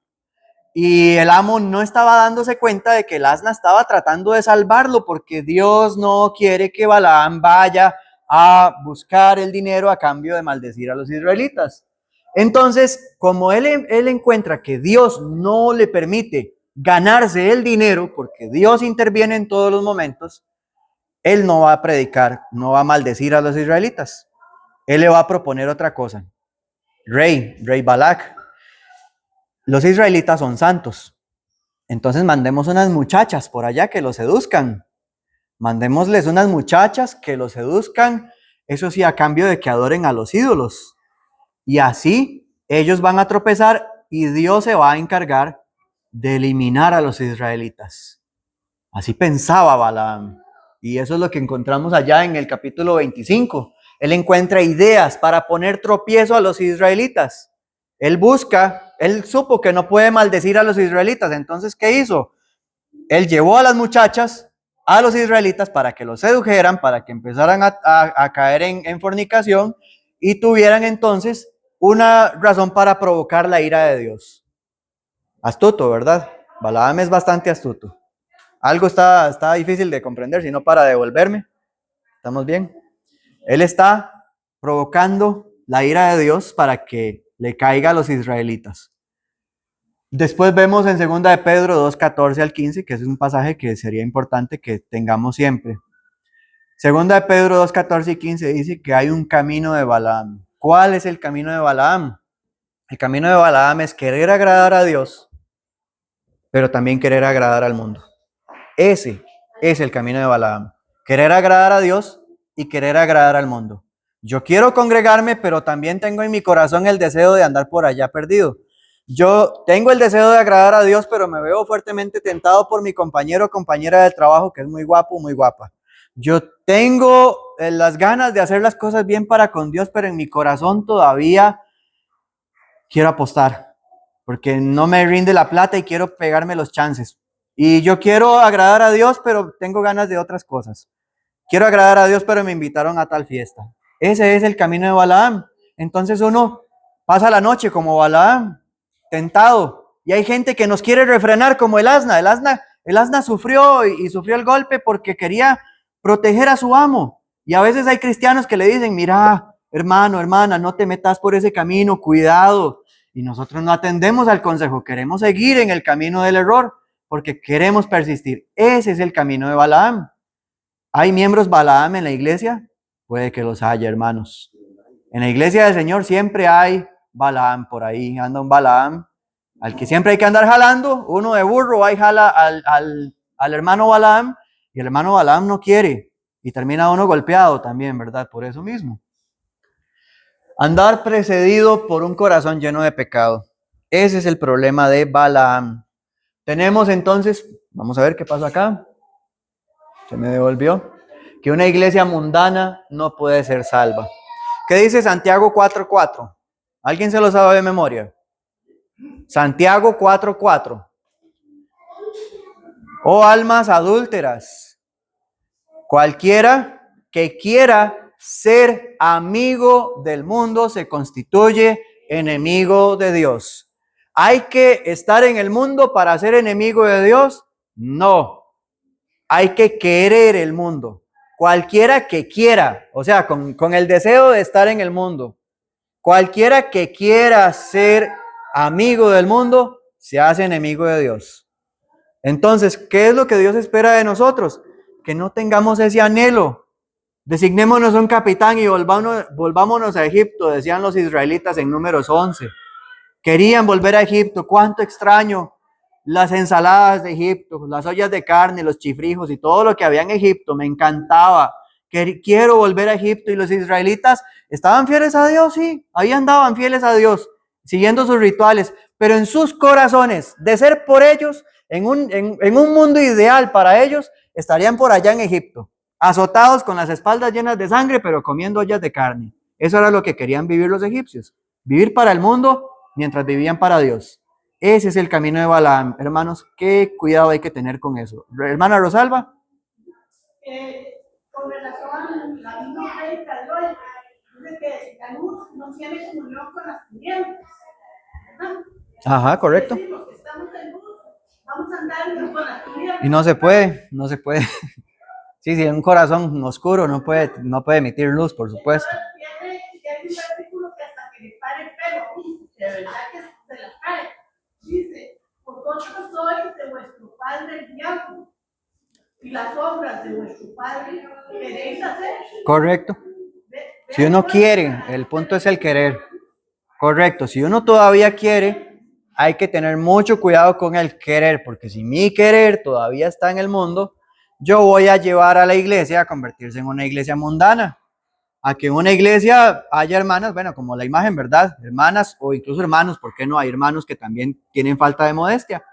Y el amo no estaba dándose cuenta de que el asna estaba tratando de salvarlo, porque Dios no quiere que Balaam vaya a buscar el dinero a cambio de maldecir a los israelitas. Entonces, como él encuentra que Dios no le permite ganarse el dinero, porque Dios interviene en todos los momentos, él no va a predicar, no va a maldecir a los israelitas. Él le va a proponer otra cosa. Rey Balac, los israelitas son santos. Entonces mandemos unas muchachas por allá que los seduzcan. Mandémosles unas muchachas que los seduzcan, eso sí, a cambio de que adoren a los ídolos. Y así ellos van a tropezar y Dios se va a encargar de eliminar a los israelitas. Así pensaba Balaam. Y eso es lo que encontramos allá en el capítulo 25. Él encuentra ideas para poner tropiezo a los israelitas. Él supo que no puede maldecir a los israelitas. Entonces, ¿qué hizo? Él llevó a las muchachas a los israelitas para que los sedujeran, para que empezaran a caer en fornicación y tuvieran entonces una razón para provocar la ira de Dios. Astuto, ¿verdad? Balaam es bastante astuto. Algo está difícil de comprender, si no para devolverme. ¿Estamos bien? Él está provocando la ira de Dios para que le caiga a los israelitas. Después vemos en 2 de Pedro 2, 14 al 15, que es un pasaje que sería importante que tengamos siempre. 2 de Pedro 2, 14 y 15 dice que hay un camino de Balaam. ¿Cuál es el camino de Balaam? El camino de Balaam es querer agradar a Dios, pero también querer agradar al mundo. Ese es el camino de Balaam. Querer agradar a Dios y querer agradar al mundo. Yo quiero congregarme, pero también tengo en mi corazón el deseo de andar por allá perdido. Yo tengo el deseo de agradar a Dios, pero me veo fuertemente tentado por mi compañero o compañera de trabajo que es muy guapo, muy guapa. Yo tengo las ganas de hacer las cosas bien para con Dios, pero en mi corazón todavía quiero apostar, porque no me rinde la plata y quiero pegarme los chances. Y yo quiero agradar a Dios, pero tengo ganas de otras cosas. Quiero agradar a Dios, pero me invitaron a tal fiesta. Ese es el camino de Balaam. Entonces uno pasa la noche como Balaam, tentado. Y hay gente que nos quiere refrenar como el asna. El asna sufrió y sufrió el golpe porque quería proteger a su amo. Y a veces hay cristianos que le dicen, mira, hermano, hermana, no te metas por ese camino, cuidado. Y nosotros no atendemos al consejo, queremos seguir en el camino del error porque queremos persistir. Ese es el camino de Balaam. ¿Hay miembros Balaam en la iglesia? Puede que los haya, hermanos. En la iglesia del Señor siempre hay Balaam por ahí, anda un Balaam al que siempre hay que andar jalando. Uno de burro ahí jala al hermano Balaam y el hermano Balaam no quiere y termina uno golpeado también, ¿verdad? Por eso mismo. Andar precedido por un corazón lleno de pecado. Ese es el problema de Balaam. Tenemos entonces, vamos a ver qué pasa acá. Se me devolvió. Que una iglesia mundana no puede ser salva. ¿Qué dice Santiago 4:4? ¿Alguien se lo sabe de memoria? Santiago 4:4. Oh almas adúlteras, cualquiera que quiera ser amigo del mundo se constituye enemigo de Dios. ¿Hay que estar en el mundo para ser enemigo de Dios? No. Hay que querer el mundo. Cualquiera que quiera, o sea, con el deseo de estar en el mundo. Cualquiera que quiera ser amigo del mundo, se hace enemigo de Dios. Entonces, ¿qué es lo que Dios espera de nosotros? Que no tengamos ese anhelo. Designémonos un capitán y volvámonos a Egipto, decían los israelitas en Números 11. Querían volver a Egipto. Cuánto extraño las ensaladas de Egipto, las ollas de carne, los chifrijos y todo lo que había en Egipto. Me encantaba. Quiero volver a Egipto. Y los israelitas estaban fieles a Dios, sí. Ahí andaban fieles a Dios, siguiendo sus rituales. Pero en sus corazones, de ser por ellos, en un mundo ideal para ellos, estarían por allá en Egipto, azotados con las espaldas llenas de sangre, pero comiendo ollas de carne. Eso era lo que querían vivir los egipcios. Vivir para el mundo mientras vivían para Dios. Ese es el camino de Balaam. Hermanos, qué cuidado hay que tener con eso. Hermana Rosalba. Con relación a la misma prédica de hoy, dice que la luz no tiene comunión con las tinieblas, ¿verdad? Ajá, correcto. Decimos que estamos en luz, vamos a andar con las tinieblas. Y no se puede, no se puede. Sí, sí, un corazón oscuro no puede emitir luz, por supuesto. Entonces, tiene un versículo que hasta que le pare el pelo, de verdad que se la cae. Dice, vosotros sois de vuestro padre el diablo, y las obras de vuestro padre queréis hacer. Correcto. Si uno quiere, el punto es el querer. Correcto, si uno todavía quiere, hay que tener mucho cuidado con el querer, porque si mi querer todavía está en el mundo, yo voy a llevar a la iglesia a convertirse en una iglesia mundana. A que en una iglesia haya hermanas, bueno, como la imagen, ¿verdad? Hermanas o incluso hermanos, ¿por qué no? Hay hermanos que también tienen falta de modestia.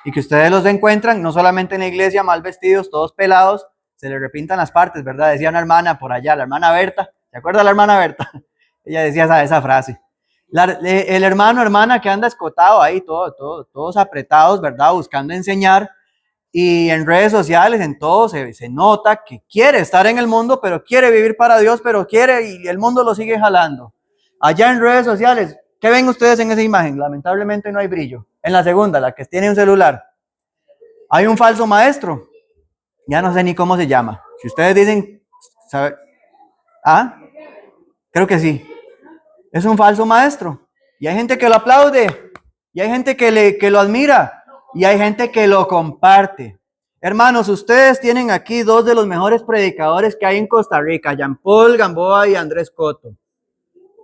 Y que ustedes los encuentran, no solamente en la iglesia, mal vestidos, todos pelados, se les repintan las partes, ¿verdad? Decía una hermana por allá, la hermana Berta, ¿se acuerda la hermana Berta? Ella decía esa frase. El hermano, hermana que anda escotado ahí, todos apretados, ¿verdad? Buscando enseñar. Y en redes sociales, en todo, se nota que quiere estar en el mundo, pero quiere vivir para Dios, pero quiere y el mundo lo sigue jalando. Allá en redes sociales, ¿qué ven ustedes en esa imagen? Lamentablemente no hay brillo. En la segunda, la que tiene un celular, hay un falso maestro. Ya no sé ni cómo se llama. Si ustedes dicen, ¿sabe? ¿Ah? Creo que sí. Es un falso maestro. Y hay gente que lo aplaude. Y hay gente que lo admira. Y hay gente que lo comparte. Hermanos, ustedes tienen aquí dos de los mejores predicadores que hay en Costa Rica, Jean Paul Gamboa y Andrés Coto.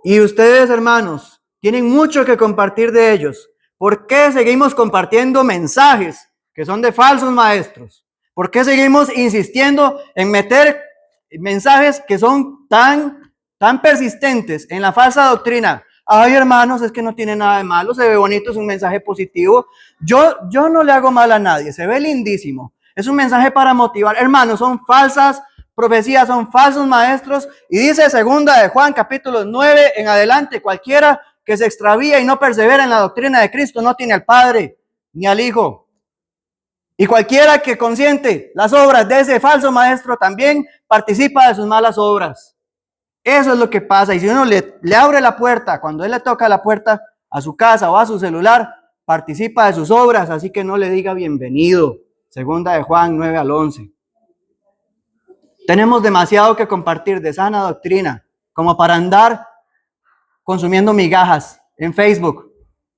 Y ustedes, hermanos, tienen mucho que compartir de ellos. ¿Por qué seguimos compartiendo mensajes que son de falsos maestros? ¿Por qué seguimos insistiendo en meter mensajes que son tan persistentes en la falsa doctrina? Ay, hermanos, es que no tiene nada de malo, se ve bonito, es un mensaje positivo. Yo no le hago mal a nadie, se ve lindísimo. Es un mensaje para motivar. Hermanos, son falsas profecías, son falsos maestros. Y dice segunda de Juan, capítulo 9 en adelante, cualquiera que se extravía y no persevera en la doctrina de Cristo no tiene al Padre ni al Hijo. Y cualquiera que consiente las obras de ese falso maestro también participa de sus malas obras. Eso es lo que pasa. Y si uno le abre la puerta, cuando él le toca la puerta a su casa o a su celular, participa de sus obras, así que no le diga bienvenido. Segunda de Juan 9 al 11. Tenemos demasiado que compartir de sana doctrina, como para andar consumiendo migajas en Facebook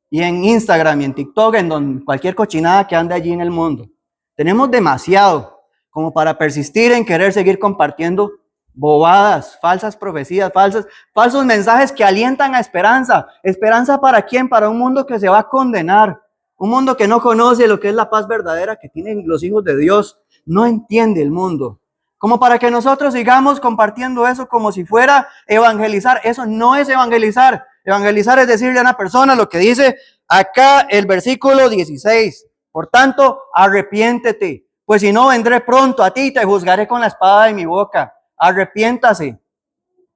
y en Instagram y en TikTok, en cualquier cochinada que ande allí en el mundo. Tenemos demasiado como para persistir en querer seguir compartiendo bobadas, falsas profecías, falsos mensajes que alientan a esperanza. ¿Esperanza para quién? Para un mundo que se va a condenar, un mundo que no conoce lo que es la paz verdadera que tienen los hijos de Dios. No entiende el mundo. Como para que nosotros sigamos compartiendo eso como si fuera evangelizar. Eso no es evangelizar. Evangelizar es decirle a una persona lo que dice acá el versículo 16. Por tanto, arrepiéntete, pues si no vendré pronto a ti y te juzgaré con la espada de mi boca. Arrepiéntase.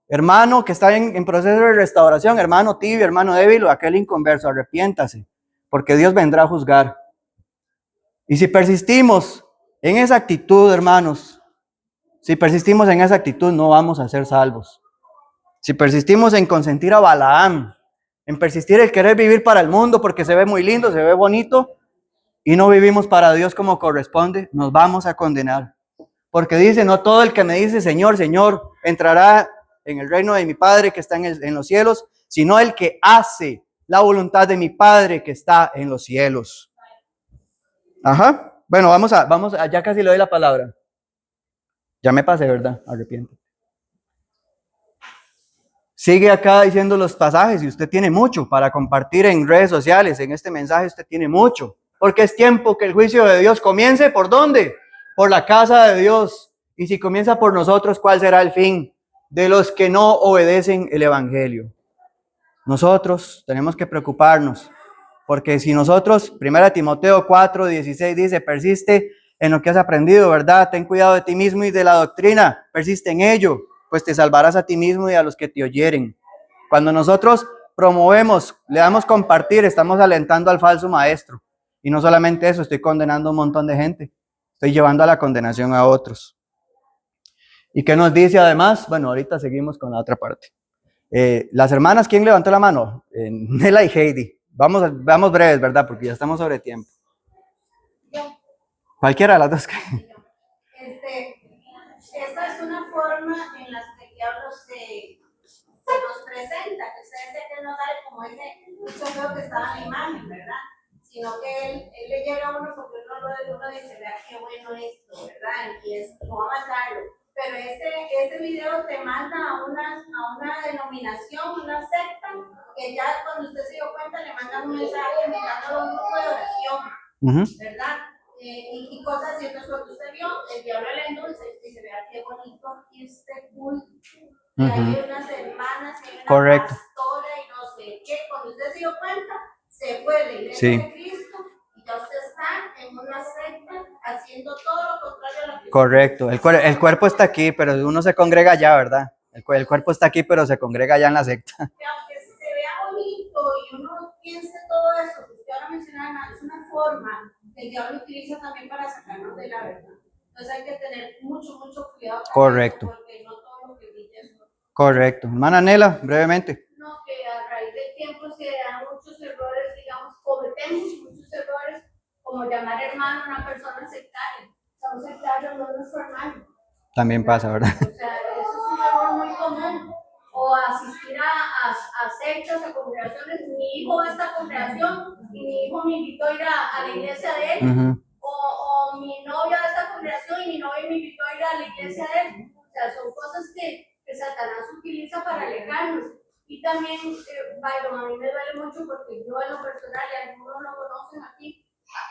Hermano que está en proceso de restauración, hermano tibio, hermano débil o aquel inconverso, arrepiéntase, porque Dios vendrá a juzgar. Y si persistimos en esa actitud, hermanos, si persistimos en esa actitud, no vamos a ser salvos. Si persistimos en consentir a Balaam, en persistir en querer vivir para el mundo porque se ve muy lindo, se ve bonito, y no vivimos para Dios como corresponde, nos vamos a condenar. Porque dice, no todo el que me dice Señor, Señor, entrará en el reino de mi Padre que está en los cielos, sino el que hace la voluntad de mi Padre que está en los cielos. Ajá. Bueno, vamos a, ya casi le doy la palabra. Ya me pasé, ¿verdad? Arrepiento. Sigue acá diciendo los pasajes y usted tiene mucho para compartir en redes sociales. En este mensaje usted tiene mucho. Porque es tiempo que el juicio de Dios comience. ¿Por dónde? Por la casa de Dios. Y si comienza por nosotros, ¿cuál será el fin? De los que no obedecen el evangelio. Nosotros tenemos que preocuparnos. Porque si nosotros, 1 Timoteo 4:16 dice, persiste en lo que has aprendido, ¿verdad? Ten cuidado de ti mismo y de la doctrina. Persiste en ello, pues te salvarás a ti mismo y a los que te oyeren. Cuando nosotros promovemos, le damos compartir, estamos alentando al falso maestro. Y no solamente eso, estoy condenando a un montón de gente. Estoy llevando a la condenación a otros. ¿Y qué nos dice además? Bueno, ahorita seguimos con la otra parte. Las hermanas, ¿quién levantó la mano? Nela y Heidi. Vamos breves, ¿verdad? Porque ya estamos sobre tiempo. Cualquiera de las dos. Esa es una forma en la que el diablo se nos presenta, que ustedes sé que no sale como ese muchacho que estaba en la imagen, ¿verdad? Sino que él le llega a uno porque uno dice, vea qué bueno esto, ¿verdad? Y no va a matarlo. Pero ese video te manda a una denominación, una secta, que ya cuando usted se dio cuenta le mandan un mensaje invitándolo a un grupo de oración, ¿verdad? Y cosas así. Entonces cuando usted vio, el diablo le endulza y dice, vea qué bonito aquí este culto. Y hay unas hermanas, hay una pastora y no sé qué. Cuando usted se dio cuenta, se fue de la iglesia de Cristo y ya usted está en una secta haciendo todo lo contrario a lo que... Correcto, el cuerpo está aquí, pero uno se congrega allá, ¿verdad? El cuerpo está aquí, pero se congrega allá en la secta. Que aunque se vea bonito y uno piense todo eso, que usted ahora mencionaba, es una forma que el diablo utiliza también para sacarnos de la verdad. Entonces hay que tener mucho cuidado con eso, porque no todo lo que brilla es oro. Correcto. Hermana Nela, brevemente. No, que a raíz del tiempo se dan muchos errores, digamos, cometemos muchos errores, como llamar hermano a una persona sectaria. O sea, un sectario no es nuestro hermano. También pasa, ¿verdad? O sea, eso es un error muy común. O asistir a sectas, a congregaciones. Mi hijo va a esta congregación y mi hijo me invitó a ir a la iglesia de él. O mi novia va a esta congregación y mi novia me invitó a ir a la iglesia de él. O sea, son cosas que Satanás utiliza para alejarnos. Y también, Byron, a mí me duele mucho porque yo en lo personal, y algunos lo conocen aquí,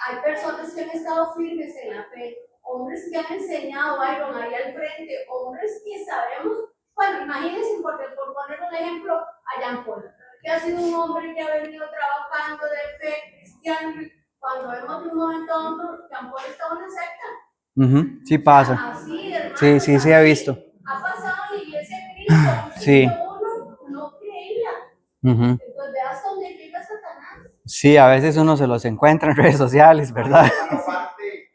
hay personas que han estado firmes en la fe, hombres que han enseñado, Byron, ahí al frente, hombres que sabemos, bueno, imagínense, por poner un ejemplo, a Jean Paul, que ha sido un hombre que ha venido trabajando de fe cristiana. Cuando vemos de un momento a otro, Jean Paul está en una secta. Sí pasa. Así, hermano, Sí, he visto. Ha pasado en la iglesia de Cristo. Sí. Uno no creía. Entonces, veas dónde llega Satanás. Sí, a veces uno se los encuentra en redes sociales, ¿verdad? La parte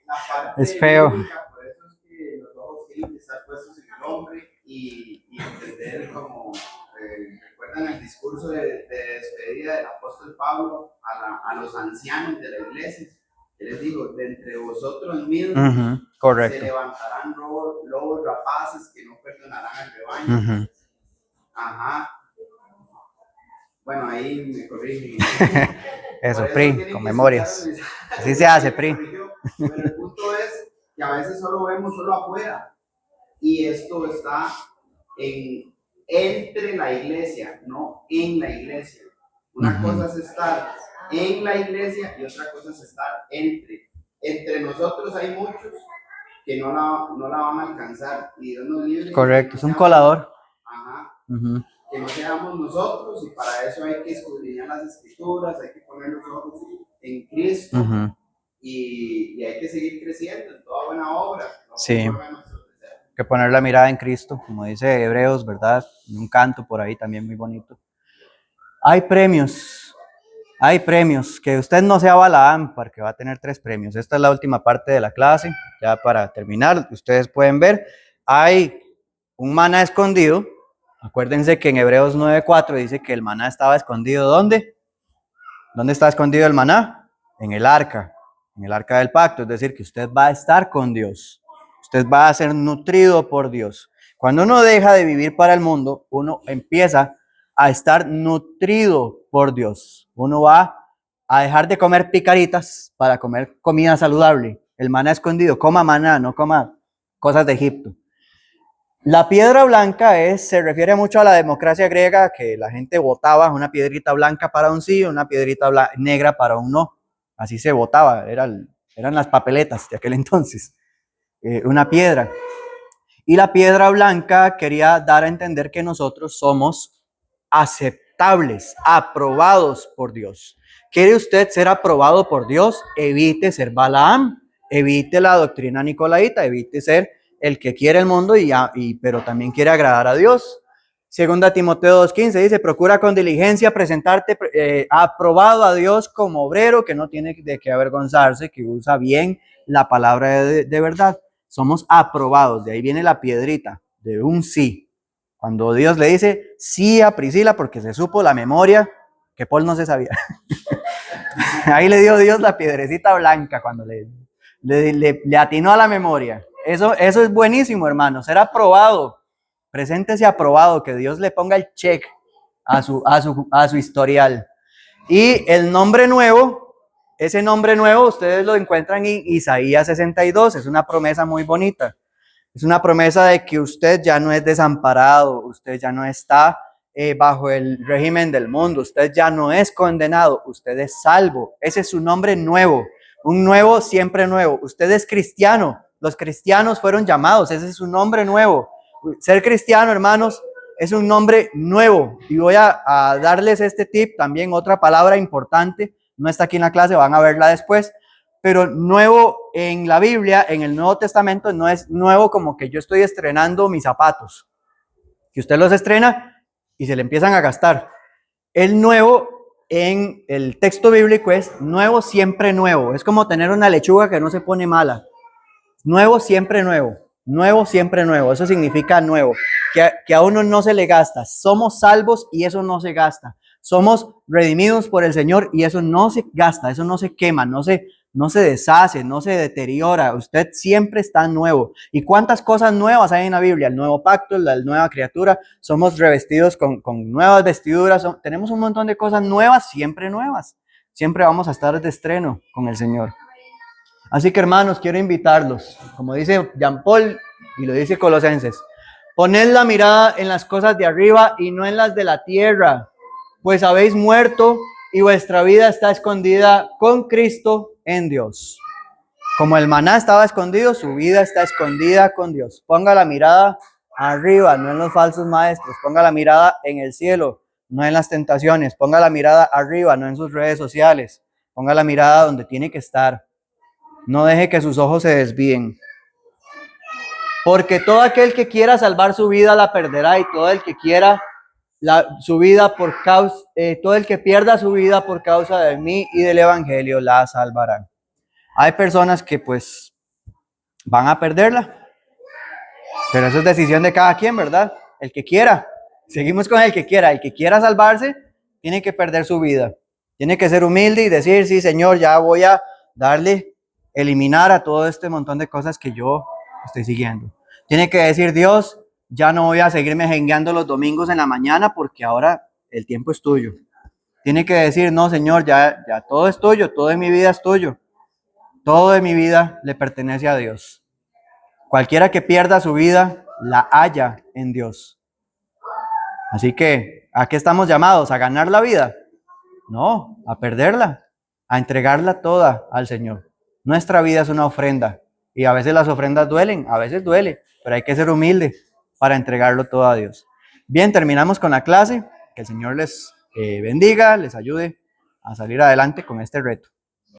es feo. Lógica, por eso es que los ojos tienen que estar puestos en el hombre y entender como, recuerdan el discurso de despedida del apóstol Pablo a los ancianos de la iglesia, que les digo, de entre vosotros mismos Correcto. se levantarán lobos rapaces que no perdonarán al rebaño. Ajá. Bueno, ahí me corrigen. Eso, PRI, con memorias. Así se hace, PRI. Pero el punto es que a veces solo vemos solo afuera. Y esto está entre la iglesia, no en la iglesia. Una cosa es estar en la iglesia y otra cosa es estar entre. Entre nosotros hay muchos que no la van a alcanzar. Y Dios nos libre. Correcto, es un colador. Ajá. Que no seamos nosotros, y para eso hay que escudriñar las escrituras, hay que poner los ojos en Cristo, y hay que seguir creciendo en toda buena obra. Sí, que poner la mirada en Cristo, como dice Hebreos, ¿verdad? Un canto por ahí también muy bonito. Hay premios, que usted no sea Balaam, porque va a tener 3 premios. Esta es la última parte de la clase, ya para terminar, ustedes pueden ver, hay un maná escondido. Acuérdense que en Hebreos 9:4 dice que el maná estaba escondido. ¿Dónde? ¿Dónde está escondido el maná? En el arca del pacto. Es decir, que usted va a estar con Dios. Usted va a ser nutrido por Dios. Cuando uno deja de vivir para el mundo, uno empieza a estar nutrido por Dios. Uno va a dejar de comer picaritas para comer comida saludable. El maná escondido, coma maná, no coma cosas de Egipto. La piedra blanca se refiere mucho a la democracia griega, que la gente votaba una piedrita blanca para un sí, una piedrita negra para un no. Así se votaba, eran las papeletas de aquel entonces, una piedra. Y la piedra blanca quería dar a entender que nosotros somos aceptables, aprobados por Dios. ¿Quiere usted ser aprobado por Dios? Evite ser Balaam, evite la doctrina nicolaíta, evite ser el que quiere el mundo pero también quiere agradar a Dios. Segunda Timoteo 2:15 dice, procura con diligencia presentarte aprobado a Dios como obrero que no tiene de qué avergonzarse, que usa bien la palabra de verdad. Somos aprobados, de ahí viene la piedrita, de un sí. Cuando Dios le dice sí a Priscila porque se supo la memoria que Paul no se sabía. Ahí le dio Dios la piedrecita blanca cuando le atinó a la memoria. Eso es buenísimo, hermano, ser aprobado. Preséntese aprobado, que Dios le ponga el check a su historial. Y el nombre nuevo, ese nombre nuevo ustedes lo encuentran en Isaías 62, es una promesa muy bonita. Es una promesa de que usted ya no es desamparado, usted ya no está bajo el régimen del mundo, usted ya no es condenado, usted es salvo. Ese es su nombre nuevo, un nuevo siempre nuevo. Usted es cristiano, los cristianos fueron llamados, ese es su nombre nuevo. Ser cristiano, hermanos, es un nombre nuevo. Y voy a darles este tip, también otra palabra importante, no está aquí en la clase, van a verla después. Pero nuevo en la Biblia, en el Nuevo Testamento, no es nuevo como que yo estoy estrenando mis zapatos. Que usted los estrena y se le empiezan a gastar. El nuevo en el texto bíblico es nuevo siempre nuevo. Es como tener una lechuga que no se pone mala. Nuevo siempre nuevo. Nuevo siempre nuevo. Eso significa nuevo. Que a uno no se le gasta. Somos salvos y eso no se gasta. Somos redimidos por el Señor y eso no se gasta. Eso no se quema, no se deshace, no se deteriora. Usted siempre está nuevo. ¿Y cuántas cosas nuevas hay en la Biblia? El nuevo pacto, la nueva criatura. Somos revestidos con nuevas vestiduras. Tenemos un montón de cosas nuevas, siempre nuevas. Siempre vamos a estar de estreno con el Señor. Así que, hermanos, quiero invitarlos. Como dice Jean Paul y lo dice Colosenses. Poned la mirada en las cosas de arriba y no en las de la tierra. Pues habéis muerto y vuestra vida está escondida con Cristo en Dios. Como el maná estaba escondido, su vida está escondida con Dios. Ponga la mirada arriba, no en los falsos maestros. Ponga la mirada en el cielo, no en las tentaciones. Ponga la mirada arriba, no en sus redes sociales. Ponga la mirada donde tiene que estar. No deje que sus ojos se desvíen. Porque todo aquel que quiera salvar su vida la perderá, y todo el que quiera su vida por causa, todo el que pierda su vida por causa de mí y del evangelio la salvará. Hay personas que pues van a perderla, pero eso es decisión de cada quien, ¿verdad? El que quiera, seguimos con el que quiera salvarse, tiene que perder su vida, tiene que ser humilde y decir, sí, Señor, ya voy a eliminar a todo este montón de cosas que yo estoy siguiendo. Tiene que decir, Dios, ya no voy a seguirme jengueando los domingos en la mañana porque ahora el tiempo es tuyo. Tiene que decir, no, Señor, ya todo es tuyo, todo en mi vida es tuyo. Todo de mi vida le pertenece a Dios. Cualquiera que pierda su vida, la halla en Dios. Así que, ¿a qué estamos llamados? ¿A ganar la vida? No, a perderla, a entregarla toda al Señor. Nuestra vida es una ofrenda y a veces las ofrendas duelen, a veces duele, pero hay que ser humilde para entregarlo todo a Dios. Bien, terminamos con la clase. Que el Señor les bendiga, les ayude a salir adelante con este reto.